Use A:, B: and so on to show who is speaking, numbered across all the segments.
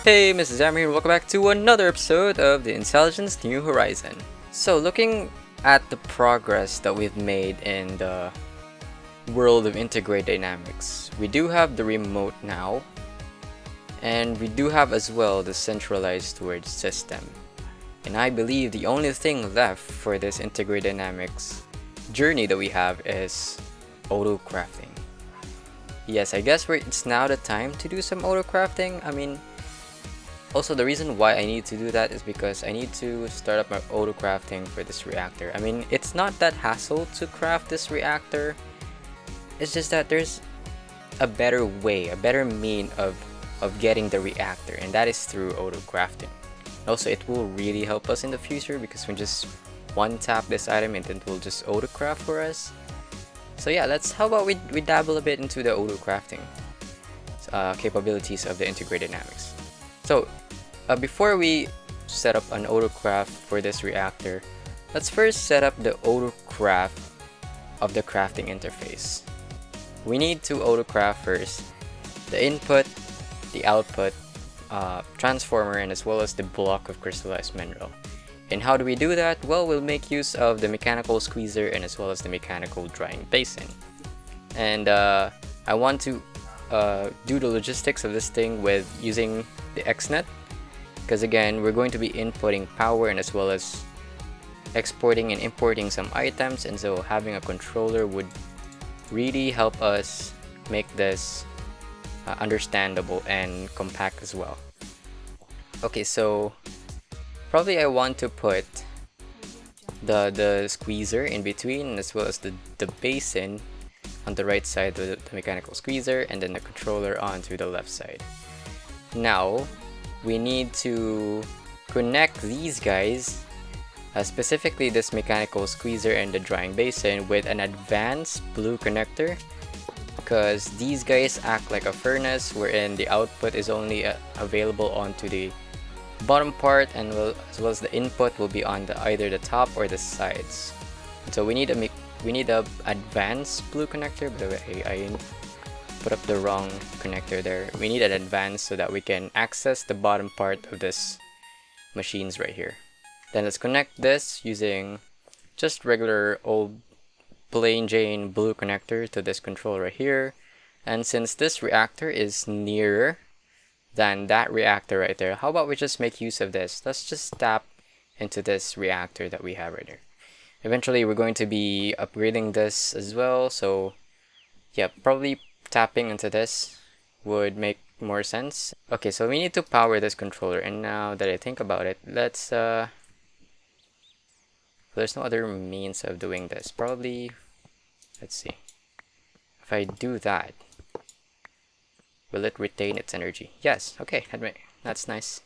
A: Hey, Mrs. Jamile, welcome back to another episode of the Intelligence New Horizon. So, looking at the progress that we've made in the world of integrated dynamics, we do have the remote now, and we do have as well the centralized storage system. And I believe the only thing left for this integrated dynamics journey that we have is auto-crafting. Yes, I guess it's now the time to do some auto-crafting. Also, the reason why I need to do that is because I need to start up my auto crafting for this reactor. It's not that hassle to craft this reactor. It's just that there's a better way, a better mean of getting the reactor, and that is through auto crafting. Also, it will really help us in the future because we just one tap this item and it will just auto craft for us. So yeah, how about we dabble a bit into the auto crafting capabilities of the integrated dynamics. So, before we set up an autocraft for this reactor, let's first set up the autocraft of the crafting interface. We need to autocraft first the input, the output, transformer, and as well as the block of crystallized mineral. And how do we do that? Well, we'll make use of the mechanical squeezer and as well as the mechanical drying basin. And I want to do the logistics of this thing with using the XNet, because again we're going to be inputting power and as well as exporting and importing some items, and so having a controller would really help us make this understandable and compact as well. Okay, so probably I want to put the squeezer in between as well as the basin on the right side of the mechanical squeezer, and then the controller onto the left side. Now we need to connect these guys, specifically this mechanical squeezer and the drying basin, with an advanced blue connector, because these guys act like a furnace wherein the output is only available onto the bottom part, and as well as the input will be on either the top or the sides. So we need a advanced blue connector. By the way, I put up the wrong connector there. We need an advanced so that we can access the bottom part of this machines right here. Then let's connect this using just regular old plain Jane blue connector to this controller right here. And since this reactor is nearer than that reactor right there, how about we just make use of this? Let's just tap into this reactor that we have right here. Eventually we're going to be upgrading this as well, so yeah, probably tapping into this would make more sense. Okay, so we need to power this controller, and now that I think about it, there's no other means of doing this. Probably, let's see, if I do that, will it retain its energy? Yes. Okay, that's nice.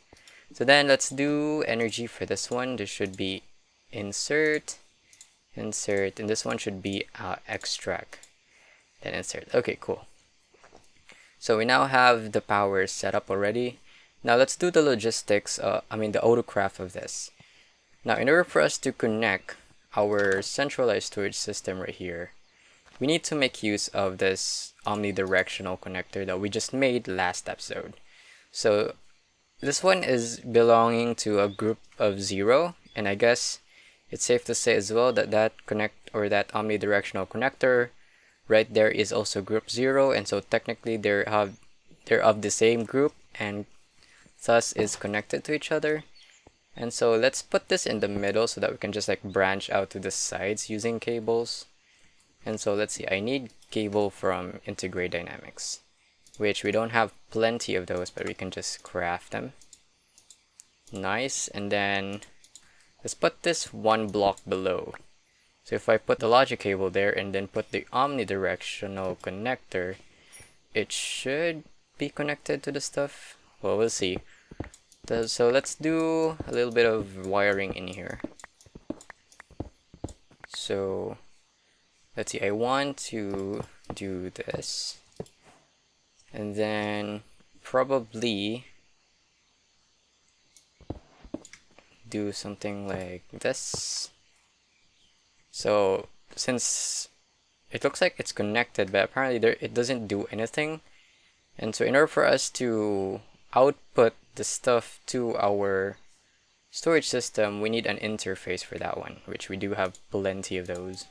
A: So then let's do energy for this one. This should be insert, and this one should be extract, then insert. Okay, cool. So we now have the power set up already. Now let's do the logistics, the autocraft of this. Now in order for us to connect our centralized storage system right here, we need to make use of this omnidirectional connector that we just made last episode. So this one is belonging to a group of 0, and I guess it's safe to say as well that that omnidirectional connector right there is also group 0, and so technically they're of the same group and thus is connected to each other. And so let's put this in the middle so that we can just like branch out to the sides using cables. And so let's see, I need cable from Integrate Dynamics, which we don't have plenty of those, but we can just craft them. Nice. And then let's put this one block below. So if I put the logic cable there and then put the omnidirectional connector, it should be connected to the stuff. Well, we'll see. So let's do a little bit of wiring in here. So let's see, I want to do this, and then probably do something like this. So since it looks like it's connected, but apparently it doesn't do anything. And so in order for us to output the stuff to our storage system, we need an interface for that one, which we do have plenty of those.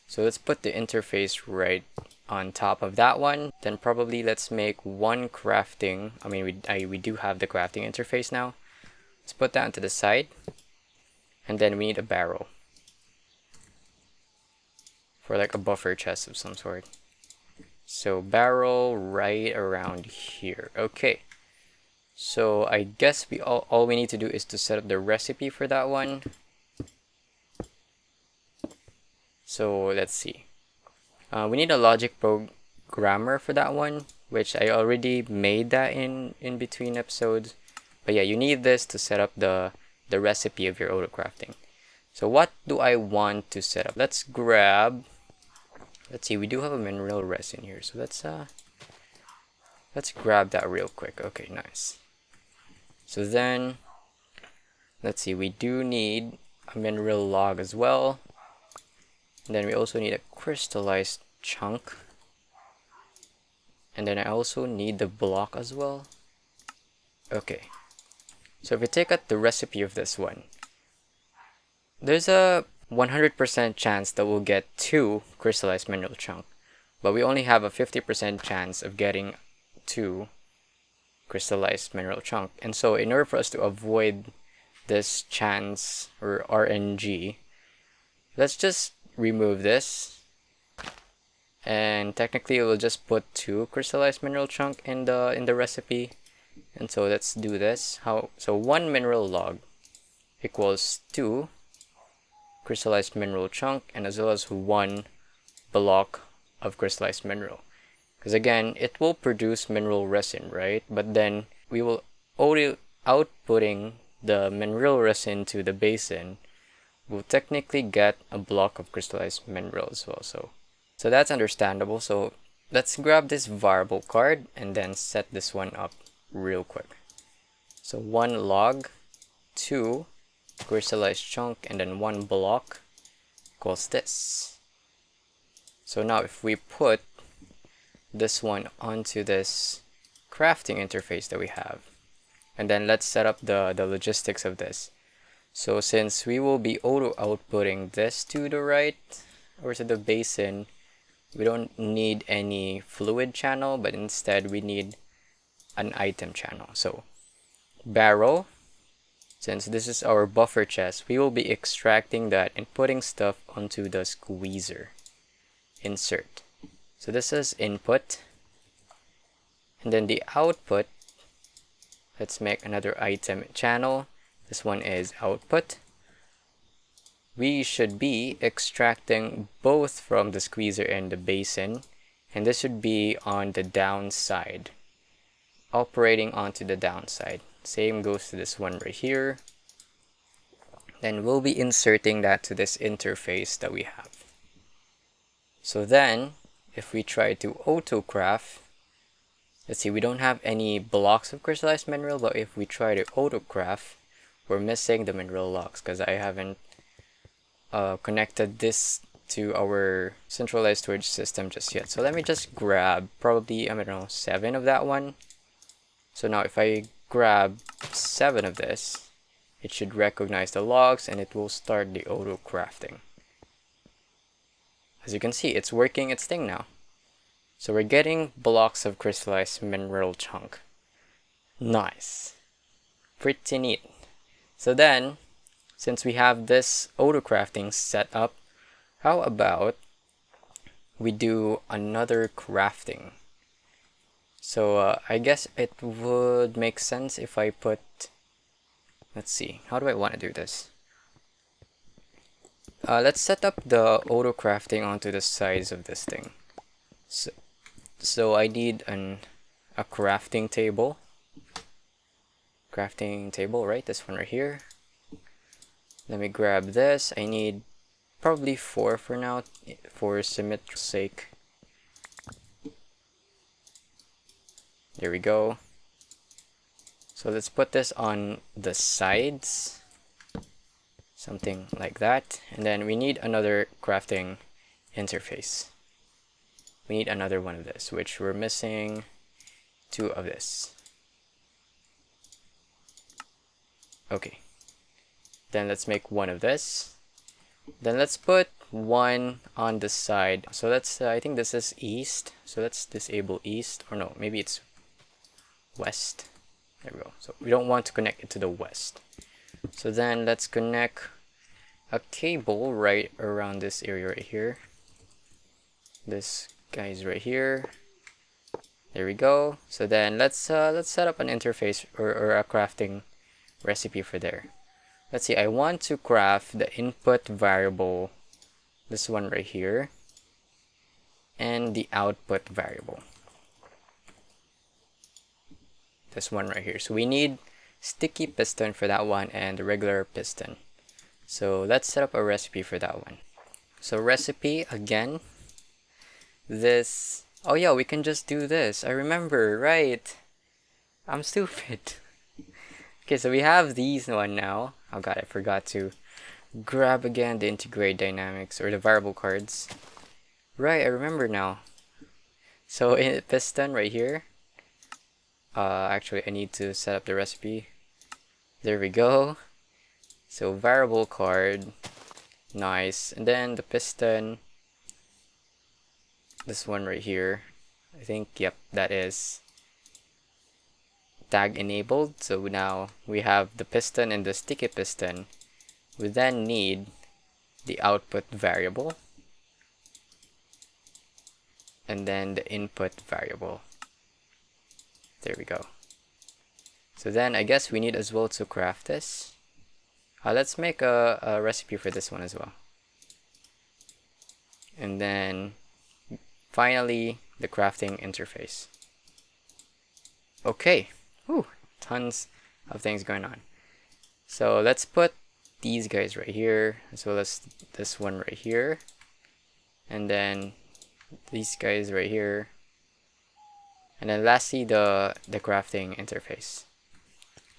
A: So let's put the interface right on top of that one. Then probably let's make one crafting. I mean, we do have the crafting interface now. Let's put that to the side. And then we need a barrel for like a buffer chest of some sort. So barrel right around here. Okay. So I guess all we need to do is to set up the recipe for that one. So let's see. We need a logic programmer for that one, which I already made that in between episodes. But yeah, you need this to set up the recipe of your autocrafting. So what do I want to set up? Let's see, we do have a mineral resin here. So let's grab that real quick. Okay, nice. So then, let's see, we do need a mineral log as well. And then we also need a crystallized chunk. And then I also need the block as well. Okay. So if we take out the recipe of this one, there's a 100% chance that we'll get 2 crystallized mineral chunk. But we only have a 50% chance of getting 2 crystallized mineral chunk. And so in order for us to avoid this chance or RNG, let's just remove this, and technically we'll just put 2 crystallized mineral chunk in the recipe. And so let's do this. So 1 mineral log equals 2 crystallized mineral chunk, and as well as 1 block of crystallized mineral. Because again, it will produce mineral resin, right? But then we will only outputting the mineral resin to the basin. We'll technically get a block of crystallized mineral as well. So that's understandable. So let's grab this variable card and then set this one up real quick. So 1 log, 2 crystallized chunk, and then 1 block equals this. So now if we put this one onto this crafting interface that we have, and then let's set up the logistics of this. So since we will be auto outputting this to the right or to the basin, we don't need any fluid channel, but instead we need an item channel. So barrel, since this is our buffer chest, we will be extracting that and putting stuff onto the squeezer. Insert. So this is input. And then the output, let's make another item channel. This one is output. We should be extracting both from the squeezer and the basin. And this should be on the downside. Operating onto the downside. Same goes to this one right here. Then we'll be inserting that to this interface that we have. So then, if we try to autocraft, let's see, we don't have any blocks of crystallized mineral, but if we try to autocraft, we're missing the mineral logs because I haven't connected this to our centralized storage system just yet. So let me just grab probably, I don't know, 7 of that one. So now if I grab 7 of this, it should recognize the logs and it will start the auto crafting. As you can see, it's working its thing now. So we're getting blocks of crystallized mineral chunk. Nice. Pretty neat. So then, since we have this auto crafting set up, how about we do another crafting? So I guess it would make sense if I put, let's see, how do I want to do this? Let's set up the auto crafting onto the sides of this thing. So I need a crafting table. Crafting table, right? This one right here. Let me grab this. I need probably 4 for now, for symmetry's sake. There we go. So let's put this on the sides. Something like that. And then we need another crafting interface. We need another one of this, which we're missing 2 of this. Okay. Then let's make one of this. Then let's put one on the side. So let's, I think this is east. So let's disable east. Or no, maybe it's west. There we go. So we don't want to connect it to the west. So then let's connect a cable right around this area right here. This guy's right here. There we go. So then let's set up an interface or a crafting recipe for there. Let's see, I want to craft the input variable, this one right here, and the output variable, this one right here. So we need sticky piston for that one and the regular piston. So let's set up a recipe for that one. So recipe, again, this, oh yeah, we can just do this. I remember, right? I'm stupid. Okay, so we have these one now. Oh god, I forgot to grab again the integrate dynamics or the variable cards. Right, I remember now. So in piston right here. Actually, I need to set up the recipe. There we go. So variable card, nice. And then the piston, this one right here. I think, yep, that is tag enabled. So now we have the piston and the sticky piston. We then need the output variable and then the input variable. There we go. So then I guess we need as well to craft this. Let's make a recipe for this one as well. And then finally the crafting interface. Okay. Whew, tons of things going on. So let's put these guys right here, as well as this one right here, and then these guys right here, and then lastly the crafting interface.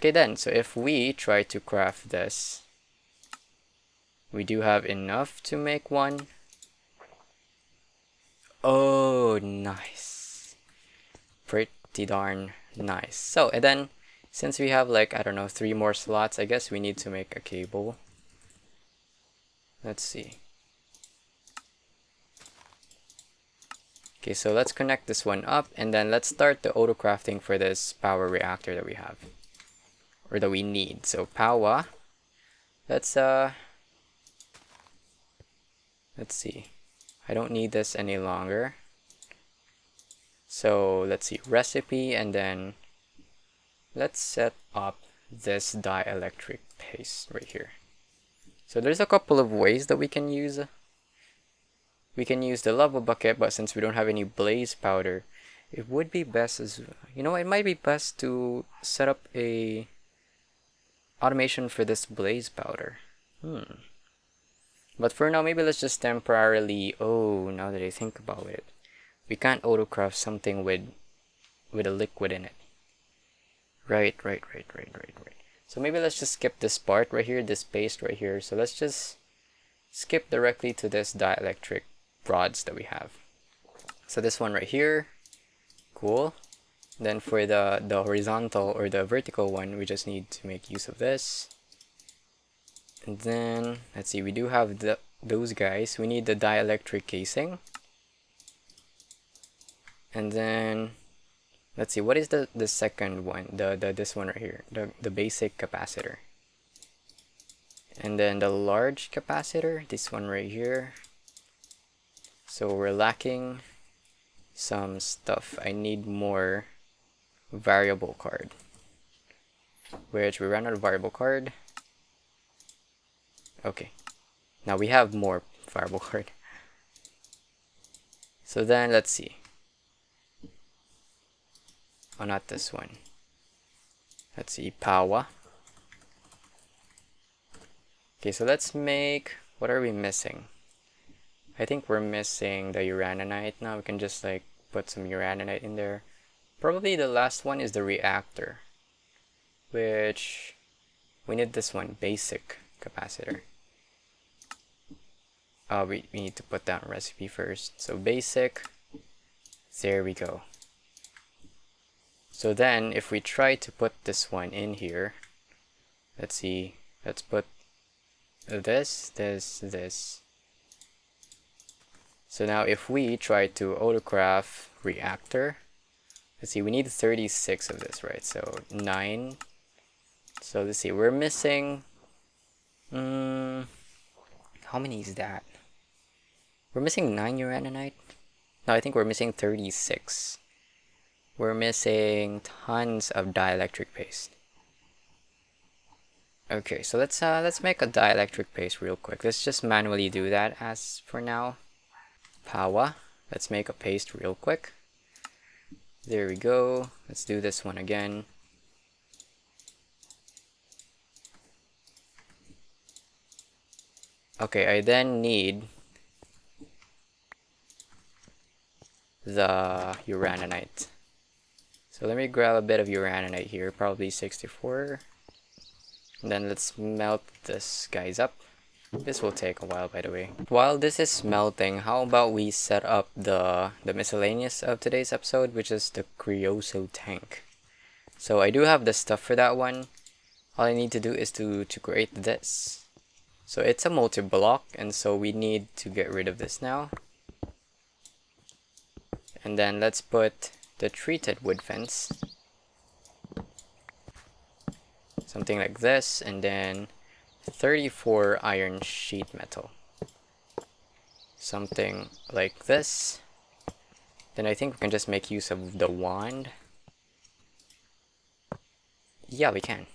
A: Okay then, so if we try to craft this, we do have enough to make one. Oh, nice. Pretty darn nice. So, and then since we have like, I don't know, 3 more slots, I guess we need to make a cable. Let's see. Okay, so let's connect this one up and then let's start the auto crafting for this power reactor that we have. Or that we need. So power. Let's see. I don't need this any longer. So let's see, recipe, and then let's set up this dielectric paste right here. So there's a couple of ways that we can use. We can use the lava bucket, but since we don't have any blaze powder, it would be best as, you know, it might be best to set up a automation for this blaze powder. But for now, maybe let's just temporarily, oh, now that I think about it, we can't autocraft something with a liquid in it. Right. So maybe let's just skip this part right here, this paste right here. So let's just skip directly to this dielectric rods that we have. So this one right here, cool. Then for the horizontal or the vertical one, we just need to make use of this. And then, let's see, we do have those guys. We need the dielectric casing. And then, let's see, what is the second one? This one right here, the basic capacitor. And then the large capacitor, this one right here. So we're lacking some stuff. I need more variable card, which we ran out of variable card. Okay, now we have more variable card. So then let's see. Oh, not this one. Let's see, power. Okay, so let's make, what are we missing? I think we're missing the uraninite. Now we can just like put some uraninite in there. Probably the last one is the reactor, which we need this one, basic capacitor. We need to put down recipe first. So basic, there we go. So then if we try to put this one in here, Let's see. Let's put this. So now if we try to autocraft reactor, let's see, we need 36 of this, right? So 9. So let's see, we're missing, how many is that? We're missing 9 uraninite? No, I think we're missing 36. We're missing tons of dielectric paste. Okay, so let's make a dielectric paste real quick. Let's just manually do that as for now. Power. Let's make a paste real quick. There we go. Let's do this one again. Okay, I then need the uraninite. So let me grab a bit of uraninite here, probably 64. And then let's melt this guys up. This will take a while, by the way. While this is melting, how about we set up the miscellaneous of today's episode, which is the Creosote tank. So I do have the stuff for that one. All I need to do is to create this. So it's a multi-block, and so we need to get rid of this now. And then let's put the treated wood fence. Something like this, and then 34 iron sheet metal. Something like this. Then I think we can just make use of the wand. Yeah, we can.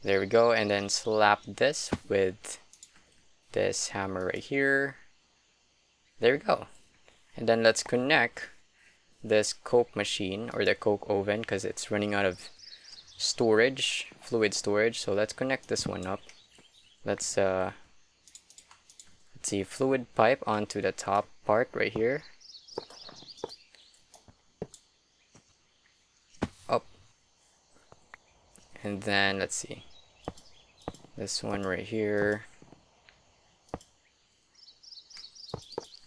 A: There we go, and then slap this with this hammer right here. There we go. And then let's connect this coke machine, or the coke oven, because it's running out of storage, fluid storage. So let's connect this one up. Let's see, fluid pipe onto the top part right here. Up. And then let's see, this one right here.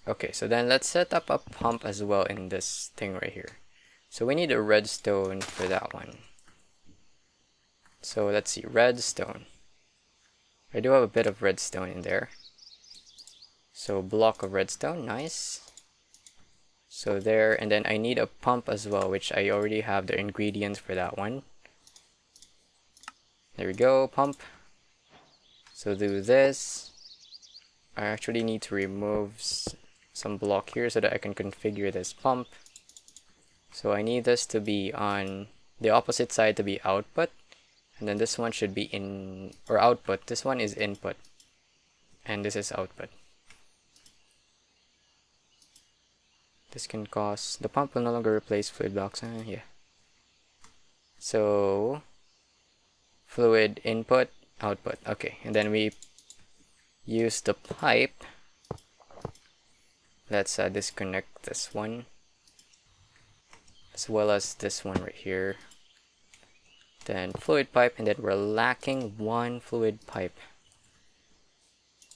A: Okay, so then let's set up a pump as well in this thing right here. So we need a redstone for that one. So let's see, redstone. I do have a bit of redstone in there. So block of redstone, nice. So there, and then I need a pump as well, which I already have the ingredients for that one. There we go, pump. So do this. I actually need to remove some block here so that I can configure this pump. So I need this to be on the opposite side to be output, and then this one should be in, or output. This one is input, and this is output. This can cause, the pump will no longer replace fluid blocks. Yeah. So fluid input, output. Okay, and then we use the pipe. Let's disconnect this one, as well as this one right here. Then fluid pipe, and then we're lacking one fluid pipe.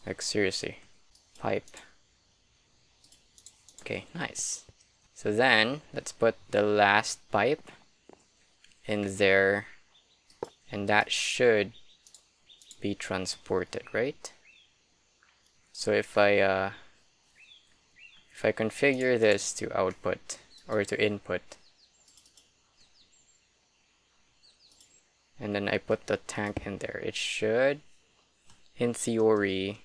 A: Like seriously, pipe. Okay, nice. So then let's put the last pipe in there, and that should be transported, right? So if I configure this to output, or to input, and then I put the tank in there, it should, in theory,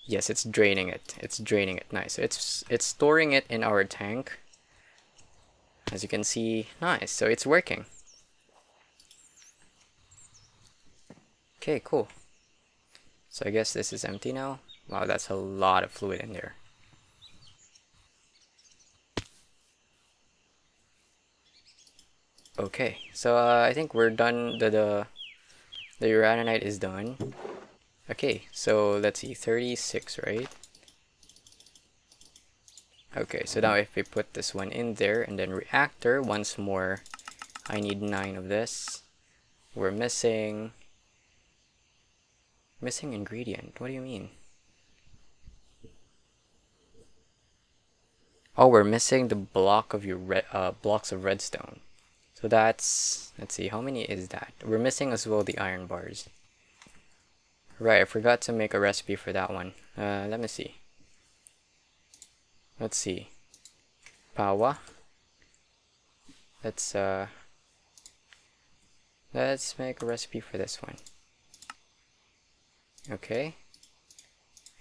A: yes, it's draining it. It's draining it. Nice. So it's storing it in our tank. As you can see, nice. So it's working. Okay, cool. So I guess this is empty now. Wow, that's a lot of fluid in there. Okay, so I think we're done. The uraninite is done. Okay, so let's see, 36, right? Okay, so now if we put this one in there, and then reactor once more, I need 9 of this. We're missing ingredient. What do you mean? Oh, we're missing the block of your blocks of redstone. So So that's, let's see, how many is that? We're missing as well the iron bars. Right, I forgot to make a recipe for that one. Let me see. Let's see. Pawa. Let's make a recipe for this one. Okay.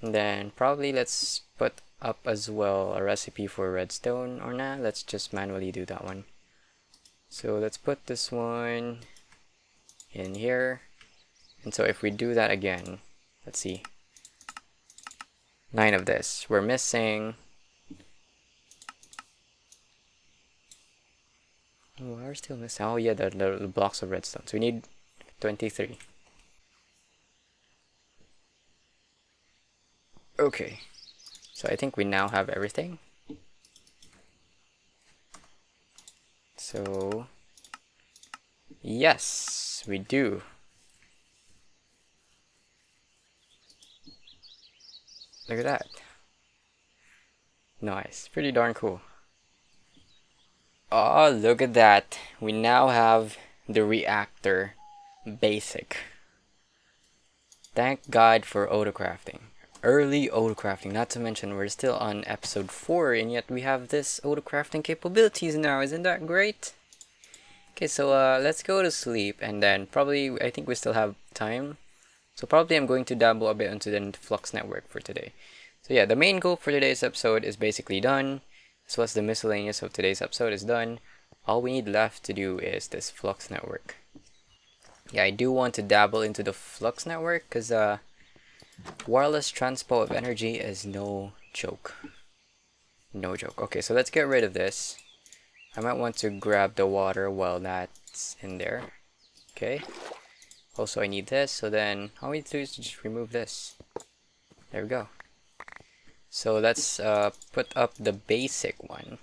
A: And then probably let's put up as well a recipe for redstone, or nah, let's just manually do that one. So let's put this one in here. And so if we do that again, let's see. 9 of this. We're missing. Oh, we're still missing. Oh yeah, the blocks of redstone. So we need 23. Okay. So I think we now have everything. So yes, we do. Look at that. Nice. Pretty darn cool. Oh, look at that. We now have the reactor basic. Thank God for autocrafting. Early autocrafting. Not to mention we're still on episode 4 and yet we have this autocrafting capabilities now. Isn't that great? Okay, so let's go to sleep and then probably I think we still have time. So probably I'm going to dabble a bit into the Flux network for today. So yeah, the main goal for today's episode is basically done. As well as the miscellaneous of today's episode is done. All we need left to do is this Flux network. Yeah, I do want to dabble into the Flux network because wireless transpo of energy is no joke. No joke. Okay, so let's get rid of this. I might want to grab the water while that's in there. Okay. Also, I need this, so then all we need to do is just remove this. There we go. So let's put up the basic one.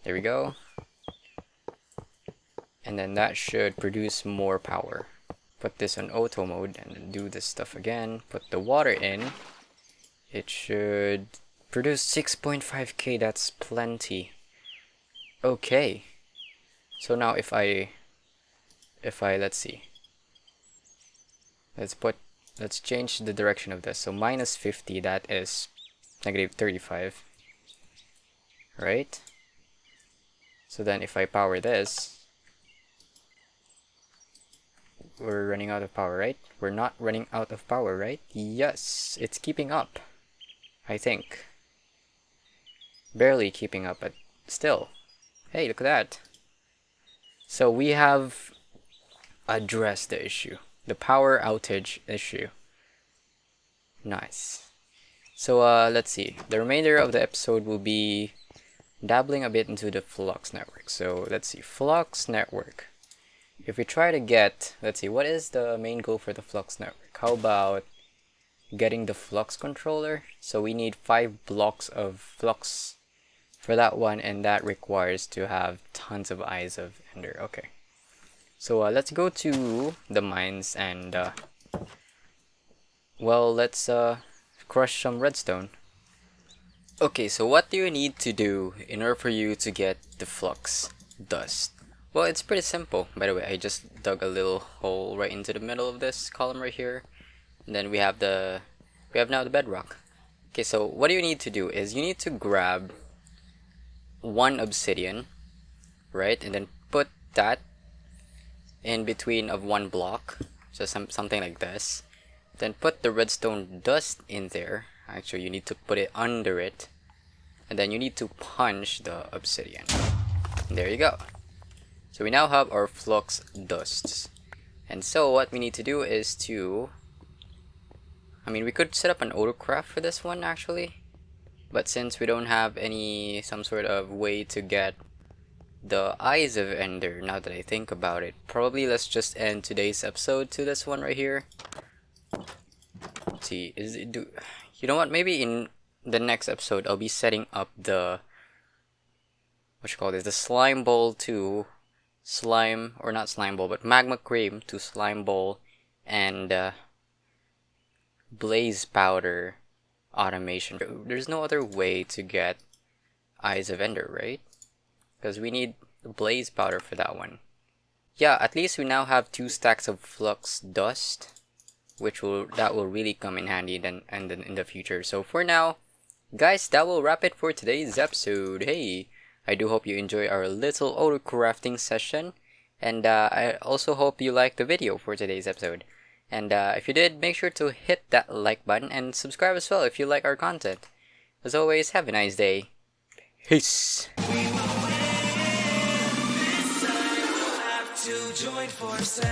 A: There we go. And then that should produce more power. Put this on auto mode and then do this stuff again. Put the water in. It should produce 6.5k. That's plenty. Okay. So now if I let's see. Let's change the direction of this. So minus 50, that is negative 35. Right? So then if I power this, we're running out of power, right? We're not running out of power, right? Yes, it's keeping up. I think. Barely keeping up, but still. Hey, look at that. So we have addressed the issue. The power outage issue. Nice. So let's see. The remainder of the episode will be dabbling a bit into the Flux network. So let's see. Flux network. If we try to get, let's see, what is the main goal for the Flux network? How about getting the Flux controller? So we need 5 blocks of Flux for that one, and that requires to have tons of eyes of Ender. Okay. So let's go to the mines and well, let's crush some redstone. Okay, so what do you need to do in order for you to get the Flux dust? Well, it's pretty simple. By the way, I just dug a little hole right into the middle of this column right here. And then we have now the bedrock. Okay, so what you need to do is you need to grab 1 obsidian, right? And then put that in between of 1 block, so something like this. Then put the redstone dust in there. Actually, you need to put it under it, and then you need to punch the obsidian. And there you go. So we now have our Flux dusts. And so what we need to do is to, I mean, we could set up an autocraft for this one actually, but since we don't have some sort of way to get the eyes of Ender, now that I think about it, probably let's just end today's episode to this one right here. Let's see, you know what, maybe in the next episode I'll be setting up the the slime bowl to slime, or not slime bowl, but magma cream to slime bowl, and blaze powder automation. There's no other way to get eyes of Ender, right? Because we need blaze powder for that one. Yeah, at least we now have 2 stacks of flux dust, that will really come in handy then and then in the future. So for now, guys, that will wrap it for today's episode. Hey, I do hope you enjoy our little auto-crafting session, and I also hope you liked the video for today's episode. And if you did, make sure to hit that like button and subscribe as well if you like our content. As always, have a nice day. Peace! To join forces.